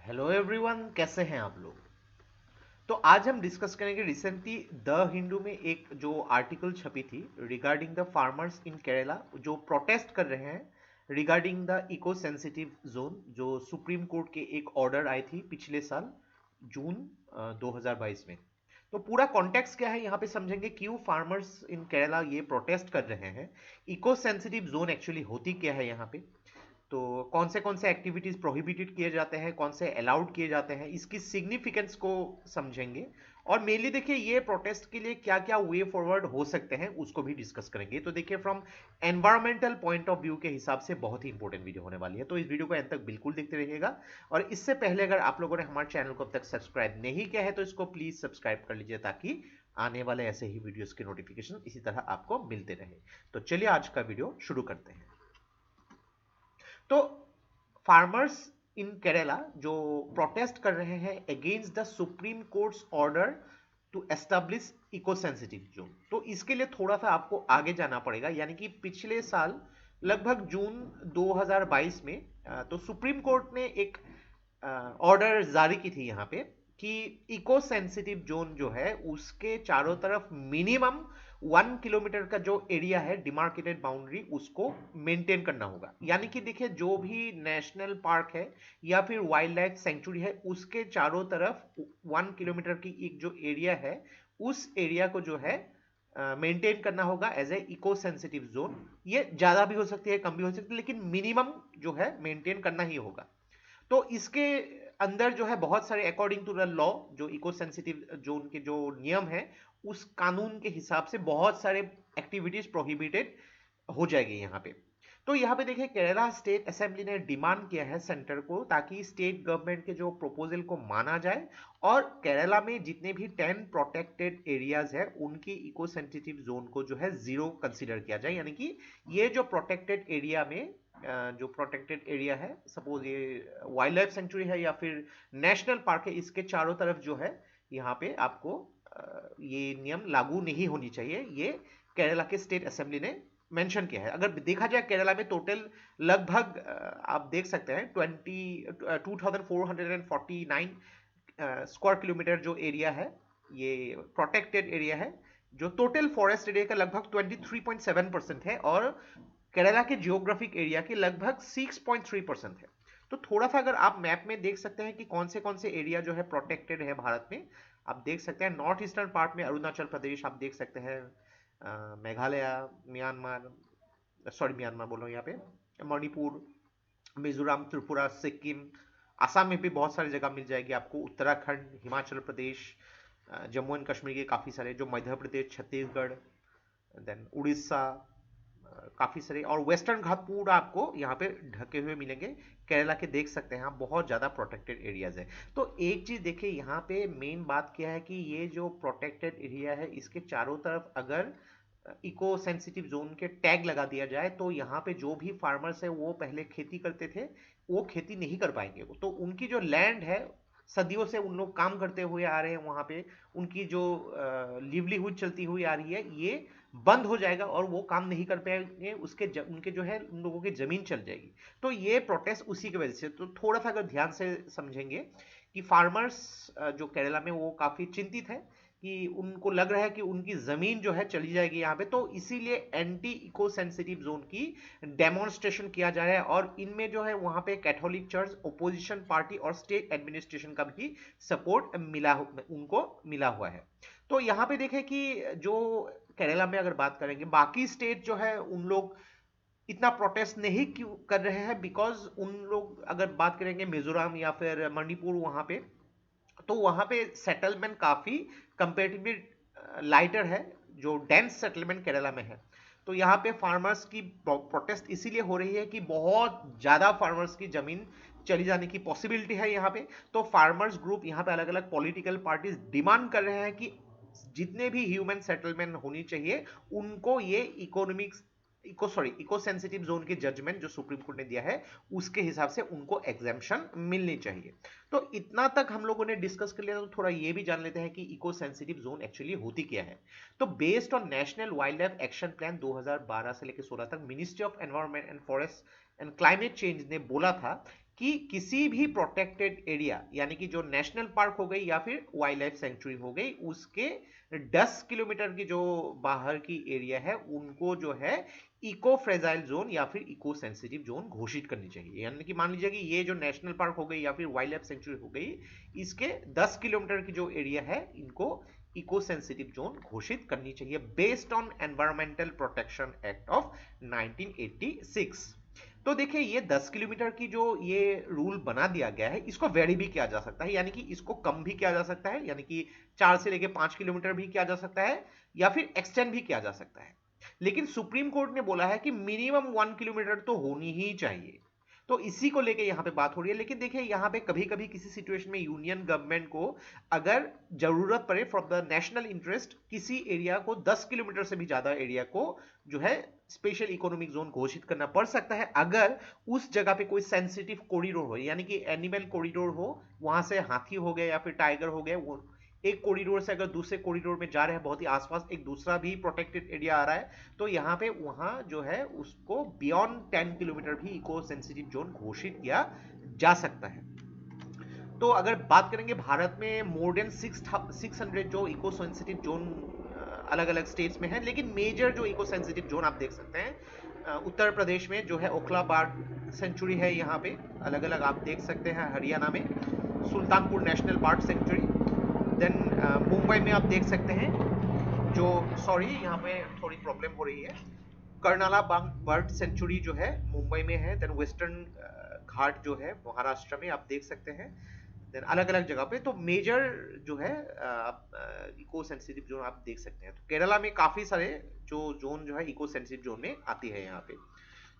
Hello everyone, कैसे हैं आप लोग। तो आज हम डिस्कस करेंगे रिसेंटली द हिंदू में एक जो आर्टिकल छपी थी regarding the farmers in Kerala जो प्रोटेस्ट कर रहे हैं regarding the eco sensitive zone, जो सुप्रीम कोर्ट के एक ऑर्डर आई थी पिछले साल जून 2022 में। तो पूरा कॉन्टेक्स्ट क्या है यहाँ पे समझेंगे, क्यों फार्मर्स इन केरला ये प्रोटेस्ट कर रहे हैं, इको सेंसिटिव जोन एक्चुअली होती क्या है यहाँ पे, तो कौन से एक्टिविटीज प्रोहिबिटेड किए जाते हैं, कौन से अलाउड किए जाते हैं, इसकी सिग्निफिकेंस को समझेंगे। और मेनली देखिए ये प्रोटेस्ट के लिए क्या क्या वे फॉरवर्ड हो सकते हैं उसको भी डिस्कस करेंगे। तो देखिए from environmental point of view के हिसाब से बहुत ही इंपॉर्टेंट वीडियो होने वाली है, तो इस वीडियो को एंड तक बिल्कुल देखते रहिएगा। और इससे पहले अगर आप लोगों ने हमारे चैनल को अब तक सब्सक्राइब नहीं किया है तो इसको प्लीज सब्सक्राइब कर लीजिए, ताकि आने वाले ऐसे ही वीडियोस के नोटिफिकेशन इसी तरह आपको मिलते रहे। तो चलिए आज का वीडियो शुरू करते हैं। तो फार्मर्स इन केरला जो प्रोटेस्ट कर रहे हैं against the supreme court's order to establish eco sensitive zone, तो इसके लिए थोड़ा सा आपको आगे जाना पड़ेगा, यानी कि पिछले साल लगभग जून 2022 में तो सुप्रीम कोर्ट ने एक ऑर्डर जारी की थी यहाँ पे कि इको सेंसिटिव जोन जो है उसके चारों तरफ मिनिमम 1 किलोमीटर का जो एरिया है डिमार्केटेड बाउंड्री उसको मेंटेन करना होगा। यानी कि देखिए जो भी नेशनल पार्क है या फिर वाइल्ड लाइफ सेंचुरी है उसके चारों तरफ 1 किलोमीटर की एक जो एरिया है उस एरिया को जो है मेंटेन करना होगा as a eco sensitive zone. ये ज्यादा भी हो सकती है, कम भी हो सकती है, लेकिन मिनिमम जो है मेंटेन करना ही होगा। तो इसके अंदर जो है बहुत सारे अकॉर्डिंग टू द लॉ जो इको सेंसिटिव जोन के जो नियम है उस कानून के हिसाब से बहुत सारे एक्टिविटीज प्रोहिबिटेड हो जाएगी यहाँ पे। तो यहाँ पे देखिए केरला स्टेट असेंबली ने डिमांड किया है सेंटर को ताकि स्टेट गवर्नमेंट के जो प्रपोजल को माना जाए और केरला में जितने भी 10 प्रोटेक्टेड एरियाज है उनकी इको सेंसिटिव जोन को जो है जीरो कंसीडर किया जाए। यानी कि ये जो प्रोटेक्टेड एरिया में जो प्रोटेक्टेड एरिया है, सपोज ये वाइल्ड लाइफ सेंचुरी है या फिर नेशनल पार्क है, इसके चारों तरफ जो है यहाँ पे आपको ये नियम लागू नहीं होनी चाहिए, ये केरला के स्टेट असेंबली ने मेंशन किया है। अगर देखा जाए केरला में टोटल लगभग आप देख सकते हैं 2449 स्क्वायर किलोमीटर जो एरिया है ये प्रोटेक्टेड एरिया है, जो टोटल फॉरेस्ट एरिया का लगभग 23.7% है और केरला के जियोग्राफिक एरिया के लगभग 6.3% है। तो थोड़ा सा अगर आप मैप में देख सकते हैं कि कौन से एरिया जो है प्रोटेक्टेड है भारत में, आप देख सकते हैं नॉर्थ ईस्टर्न पार्ट में अरुणाचल प्रदेश आप देख सकते हैं, मेघालय, म्यांमार, सॉरी म्यांमार बोल रहा हूँ यहाँ पे, मणिपुर, मिजोरम, त्रिपुरा, सिक्किम, आसाम में भी बहुत सारी जगह मिल जाएगी आपको, उत्तराखंड, हिमाचल प्रदेश, जम्मू एंड कश्मीर के काफ़ी सारे, जो मध्य प्रदेश, छत्तीसगढ़, देन उड़ीसा, काफ़ी सारे, और वेस्टर्न घाट पूरा आपको यहाँ पे ढके हुए मिलेंगे। केरला के देख सकते हैं आप बहुत ज़्यादा प्रोटेक्टेड एरियाज है। तो एक चीज़ देखिए यहाँ पे मेन बात क्या है कि ये जो प्रोटेक्टेड एरिया है इसके चारों तरफ अगर इको सेंसिटिव जोन के टैग लगा दिया जाए तो यहाँ पे जो भी फार्मर्स है वो पहले खेती करते थे वो खेती नहीं कर पाएंगे। तो उनकी जो लैंड है सदियों से उन लोग काम करते हुए आ रहे हैं वहाँ पे, उनकी जो लिवलीहुड चलती हुई आ रही है ये बंद हो जाएगा और वो काम नहीं कर पाएंगे, उनके जो है उन लोगों की जमीन चल जाएगी। तो ये प्रोटेस्ट उसी की वजह से। तो थोड़ा सा अगर ध्यान से समझेंगे कि फार्मर्स जो केरला में वो काफी चिंतित है कि उनको लग रहा है कि उनकी जमीन जो है चली जाएगी यहाँ पे, तो इसीलिए एंटी इको सेंसिटिव जोन की डेमोन्स्ट्रेशन किया जा रहा है। और इनमें जो है वहां पे कैथोलिक चर्च, ओपोजिशन पार्टी और स्टेट एडमिनिस्ट्रेशन का भी सपोर्ट उनको मिला हुआ है। तो यहाँ पे देखें कि जो केरला में अगर बात करेंगे बाकी स्टेट जो है उन लोग इतना प्रोटेस्ट नहीं क्यों कर रहे हैं, बिकॉज उन लोग अगर बात करेंगे मिजोरम या फिर मणिपुर वहां पे, तो वहां पे सेटलमेंट काफी कंपेरेटिवली लाइटर है, जो डेंस सेटलमेंट केरला में है। तो यहाँ पे फार्मर्स की प्रोटेस्ट इसीलिए हो रही है कि बहुत ज्यादा फार्मर्स की जमीन चली जाने की पॉसिबिलिटी है यहाँ पे। तो फार्मर्स ग्रुप यहाँ पे अलग अलग पॉलिटिकल पार्टीज डिमांड कर रहे हैं कि जितने भी ह्यूमन सेटलमेंट होनी चाहिए उनको ये इको सेंसिटिव जोन की जजमेंट जो सुप्रीम कोर्ट ने दिया है उसके हिसाब से उनको एग्जेम्पशन मिलनी चाहिए। तो इतना तक हम लोगों ने डिस्कस कर लिया, तो थोड़ा ये भी जान लेते हैं कि इको सेंसिटिव जोन एक्चुअली होती क्या है। तो based on national wild life action plan 2012 से लेकर 16 तक ministry of environment and forest and climate change ने बोला था कि किसी भी प्रोटेक्टेड एरिया यानी कि जो नेशनल पार्क हो गई या फिर वाइल्ड लाइफ सेंचुरी हो गई, उसके 10 किलोमीटर की जो बाहर की एरिया है उनको जो है इको फ्रेजाइल जोन या फिर इको सेंसिटिव जोन घोषित करनी चाहिए। यानी कि मान लीजिए कि ये जो नेशनल पार्क हो गई या फिर वाइल्ड लाइफ सेंचुरी हो गई, इसके 10 किलोमीटर की जो एरिया है इनको इको सेंसिटिव जोन घोषित करनी चाहिए based on environmental protection act of 1986। तो देखिए ये 10 किलोमीटर की जो ये रूल बना दिया गया है, इसको वेरी भी किया जा सकता है, यानी कि इसको कम भी किया जा सकता है, यानी कि 4 से लेके 5 किलोमीटर भी किया जा सकता है या फिर एक्सटेंड भी किया जा सकता है। लेकिन सुप्रीम कोर्ट ने बोला है कि मिनिमम 1 किलोमीटर तो होनी ही चाहिए। तो इसी को लेके यहाँ पे बात हो रही है। लेकिन देखिए यहाँ पे कभी कभी किसी सिचुएशन में यूनियन गवर्नमेंट को अगर जरूरत पड़े फ्रॉम द नेशनल इंटरेस्ट किसी एरिया को 10 किलोमीटर से भी ज्यादा एरिया को जो है स्पेशल इकोनॉमिक जोन घोषित करना पड़ सकता है, अगर उस जगह पे कोई सेंसिटिव कॉरिडोर हो, यानी कि एनिमल कॉरिडोर हो, वहां से हाथी हो गए या फिर टाइगर हो गए, वो एक कॉरिडोर से अगर दूसरे कॉरिडोर में जा रहे हैं, बहुत ही आसपास एक दूसरा भी प्रोटेक्टेड एरिया आ रहा है, तो यहाँ पे वहां जो है उसको बियॉन्ड 10 किलोमीटर भी इको सेंसिटिव जोन घोषित किया जा सकता है। तो अगर बात करेंगे भारत में मोर देन 600 जो इको सेंसिटिव जोन अलग अलग स्टेट्स में है, लेकिन मेजर जो इको सेंसिटिव जोन आप देख सकते हैं उत्तर प्रदेश में जो है ओखला बर्ड सेंचुरी है, यहाँ पे अलग अलग आप देख सकते हैं, हरियाणा में Sultanpur national bird sanctuary, then Mumbai में आप देख सकते हैं जो, सॉरी यहाँ पे थोड़ी प्रॉब्लम हो रही है, कर्नाला बर्ड सेंचुरी जो है मुंबई में है, देन वेस्टर्न घाट जो है महाराष्ट्र में आप देख सकते हैं, देन अलग अलग जगह पे। तो मेजर जो है आप इको सेंसिटिव जोन आप देख सकते हैं। तो केरला में काफी सारे जो जोन जो है इको सेंसिटिव जोन में आती है यहाँ पे।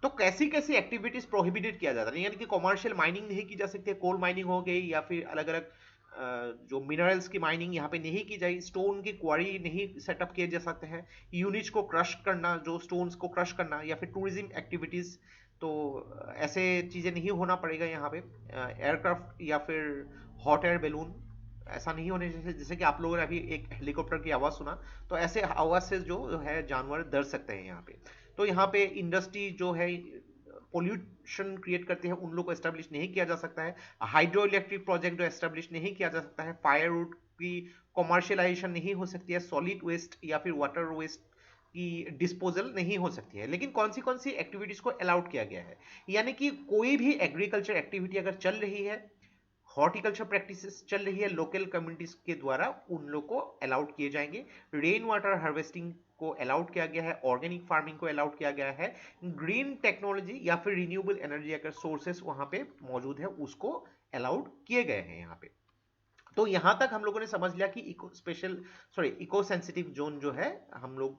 तो कैसी कैसी एक्टिविटीज प्रोहिबिटेड किया जाता है, यानी कि कॉमर्शियल माइनिंग नहीं की जा सकती है, कोल माइनिंग हो गई या फिर अलग अलग जो मिनरल्स की माइनिंग यहाँ पे नहीं की जाए, स्टोन की क्वारी नहीं सेटअप किए जा सकते हैं, यूनिट्स को क्रश करना, जो स्टोन्स को क्रश करना, या फिर टूरिज्म एक्टिविटीज, तो ऐसे चीजें नहीं होना पड़ेगा यहाँ पे। एयरक्राफ्ट या फिर हॉट एयर बैलून ऐसा नहीं होने, जैसे कि आप लोगों ने अभी एक हेलीकॉप्टर की आवाज सुना, तो ऐसे आवाज से जो है जानवर डर सकते हैं यहाँ पे। तो यहाँ पे इंडस्ट्री जो है पोल्यूशन क्रिएट करते हैं उन लोग को एस्टेब्लिश नहीं किया जा सकता है, हाइड्रो इलेक्ट्रिक प्रोजेक्ट जो एस्टेब्लिश नहीं किया जा सकता है, फायरवुड की कॉमर्शियलाइजेशन नहीं हो सकती है, सॉलिड वेस्ट या फिर वाटर वेस्ट की डिस्पोजल नहीं हो सकती है। लेकिन कौन सी एक्टिविटीज को अलाउड किया गया है, यानी कि कोई भी एग्रीकल्चर एक्टिविटी अगर चल रही है, हॉर्टिकल्चर प्रैक्टिसेस चल रही है लोकल कम्युनिटीज के द्वारा, उन लोग को अलाउड किए जाएंगे। रेन वाटर हार्वेस्टिंग को अलाउड किया गया है, ऑर्गेनिक फार्मिंग को अलाउड किया गया है, ग्रीन टेक्नोलॉजी या फिर रिन्यूएबल एनर्जी अगर सोर्सेस वहां पे मौजूद है उसको अलाउड किए गए हैं यहाँ पे। तो यहां तक हम लोगों ने समझ लिया कि इको सेंसिटिव जोन जो है हम लोग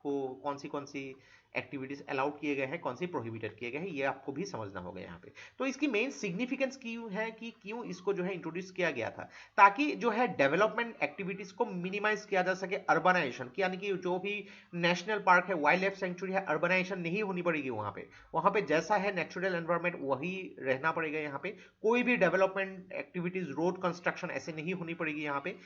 को कौन सी एक्टिविटीज अलाउड किए गए हैं, कौन सी प्रोहिबिटेड किए गए हैं, ये आपको भी समझना होगा यहाँ पे। तो इसकी मेन सिग्निफिकेंस क्यों है कि क्यों इसको जो है इंट्रोड्यूस किया गया था, ताकि जो है डेवलपमेंट एक्टिविटीज को मिनिमाइज किया जा सके अर्बनाइजेशन की, यानी कि जो भी नेशनल पार्क है, वाइल्ड लाइफ सेंचुरी है, अर्बनाइजेशन नहीं होनी पड़ेगी वहां पे जैसा है नेचुरल एनवायरमेंट वही रहना पड़ेगा यहाँ पे। कोई भी डेवलपमेंट एक्टिविटीज, रोड कंस्ट्रक्शन ऐसे नहीं होनी पड़ेगी यहाँ पे।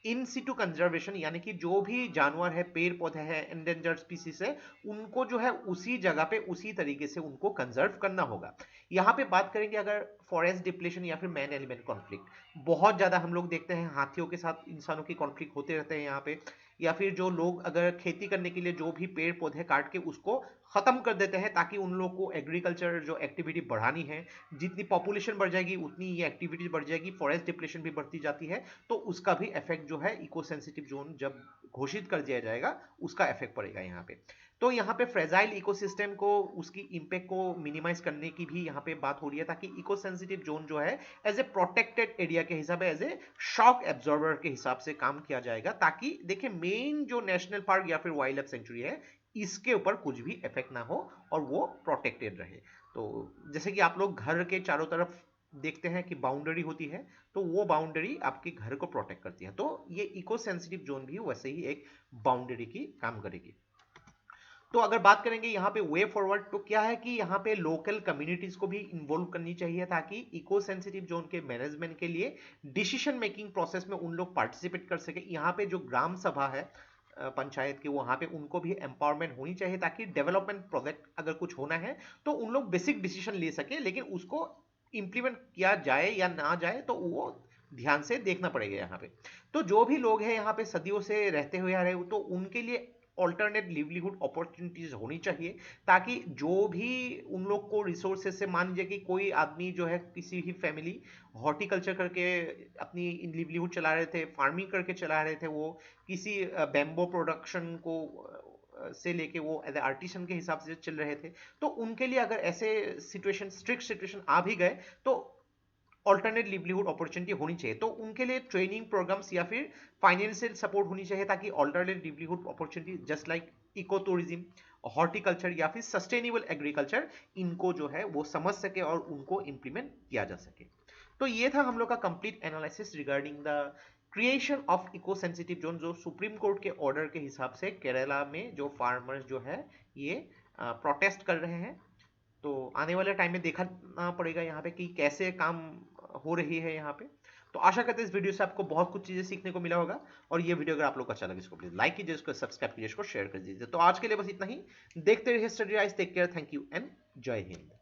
इन सिटू कंजर्वेशन, यानी कि जो भी जानवर है, पेड़ पौधे हैं, एंडेंजर्ड स्पीसीज है, उनको जो है उसी जगह पे उसी तरीके से उनको कंजर्व करना होगा। यहाँ पे बात करेंगे अगर फॉरेस्ट डिप्लेशन या फिर मैन एलिमेंट कॉन्फ्लिक्ट, बहुत ज्यादा हम लोग देखते हैं हाथियों के साथ इंसानों की कॉन्फ्लिक्ट होते रहते हैं यहाँ पे, या फिर जो लोग अगर खेती करने के लिए जो भी पेड़ पौधे काट के उसको खत्म कर देते हैं ताकि उन लोग को एग्रीकल्चर जो एक्टिविटी बढ़ानी है, जितनी पॉपुलेशन बढ़ जाएगी उतनी ये एक्टिविटीज बढ़ जाएगी, फॉरेस्ट डिप्लेशन भी बढ़ती जाती है, तो उसका भी इफेक्ट जो है इको सेंसिटिव जोन जब घोषित कर दिया जाएगा उसका इफेक्ट पड़ेगा यहाँ पे। तो यहाँ पे फ्रेजाइल इकोसिस्टम को, उसकी इंपैक्ट को मिनिमाइज करने की भी यहाँ पे बात हो रही है, ताकि इको सेंसिटिव जोन जो है एज ए प्रोटेक्टेड एरिया के हिसाब से, एज ए शॉक एब्जॉर्बर के हिसाब से काम किया जाएगा, ताकि देखिए मेन जो नेशनल पार्क या फिर वाइल्ड लाइफ सेंचुरी है इसके ऊपर कुछ भी इफेक्ट ना हो और वो प्रोटेक्टेड रहे। तो जैसे कि आप लोग घर के चारों तरफ देखते हैं कि बाउंड्री होती है, तो वो बाउंड्री आपके घर को प्रोटेक्ट करती है, तो ये इको सेंसिटिव जोन भी वैसे ही एक बाउंड्री की काम करेगी। तो अगर बात करेंगे यहाँ पे वे फॉरवर्ड, तो क्या है कि यहाँ पे लोकल कम्युनिटीज को भी इन्वॉल्व करनी चाहिए, ताकि इको सेंसिटिव जोन के मैनेजमेंट के लिए डिसीजन मेकिंग प्रोसेस में उन लोग पार्टिसिपेट कर सके। यहाँ पे जो ग्राम सभा है पंचायत के, वहां पे उनको भी एम्पावरमेंट होनी चाहिए, ताकि डेवलपमेंट प्रोजेक्ट अगर कुछ होना है तो उन लोग बेसिक डिसीजन ले सके, लेकिन उसको इम्प्लीमेंट किया जाए या ना जाए, तो वो ध्यान से देखना पड़ेगा यहाँ पे। तो जो भी लोग हैं यहाँ पे सदियों से रहते हुए आ रहे हो, तो उनके लिए ऑल्टरनेट लिवलीहुड अपॉर्चुनिटीज होनी चाहिए, ताकि जो भी उन लोग को रिसोर्सेज से, मान लीजिए कि कोई आदमी जो है, किसी भी फैमिली हॉर्टिकल्चर करके अपनी लिवलीहुड चला रहे थे, फार्मिंग करके चला रहे थे, वो किसी बैम्बो प्रोडक्शन को से लेके वो एज आर्टिसन के हिसाब से चल रहे थे, तो उनके लिए अगर ऐसे सिचुएशन, स्ट्रिक्ट सिचुएशन आ भी गए, तो ऑल्टरनेट लिवलीहुड अपॉर्चुनिटी होनी चाहिए। तो उनके लिए ट्रेनिंग प्रोग्राम्स या फिर फाइनेंशियल सपोर्ट होनी चाहिए, ताकि alternate livelihood opportunity just like eco tourism, horticulture या फिर सस्टेनेबल एग्रीकल्चर, इनको जो है वो समझ सके और उनको इंप्लीमेंट किया जा सके। तो ये था हम लोग का complete analysis regarding the creation of eco sensitive zone, जो सुप्रीम कोर्ट के ऑर्डर के हिसाब से केरला में जो फार्मर्स जो है ये प्रोटेस्ट कर रहे हैं। तो आने वाले टाइम में देखना पड़ेगा यहाँ पे कि कैसे काम हो रही है यहाँ पे। तो आशा करते हैं इस वीडियो से आपको बहुत कुछ चीजें सीखने को मिला होगा, और ये वीडियो अगर आप लोग को अच्छा लगे, इसको प्लीज लाइक कीजिए, इसको सब्सक्राइब कीजिए, इसको शेयर कर दीजिए। तो आज के लिए बस इतना ही। देखते रहिए Study Rise, take care, thank you and जय हिंद।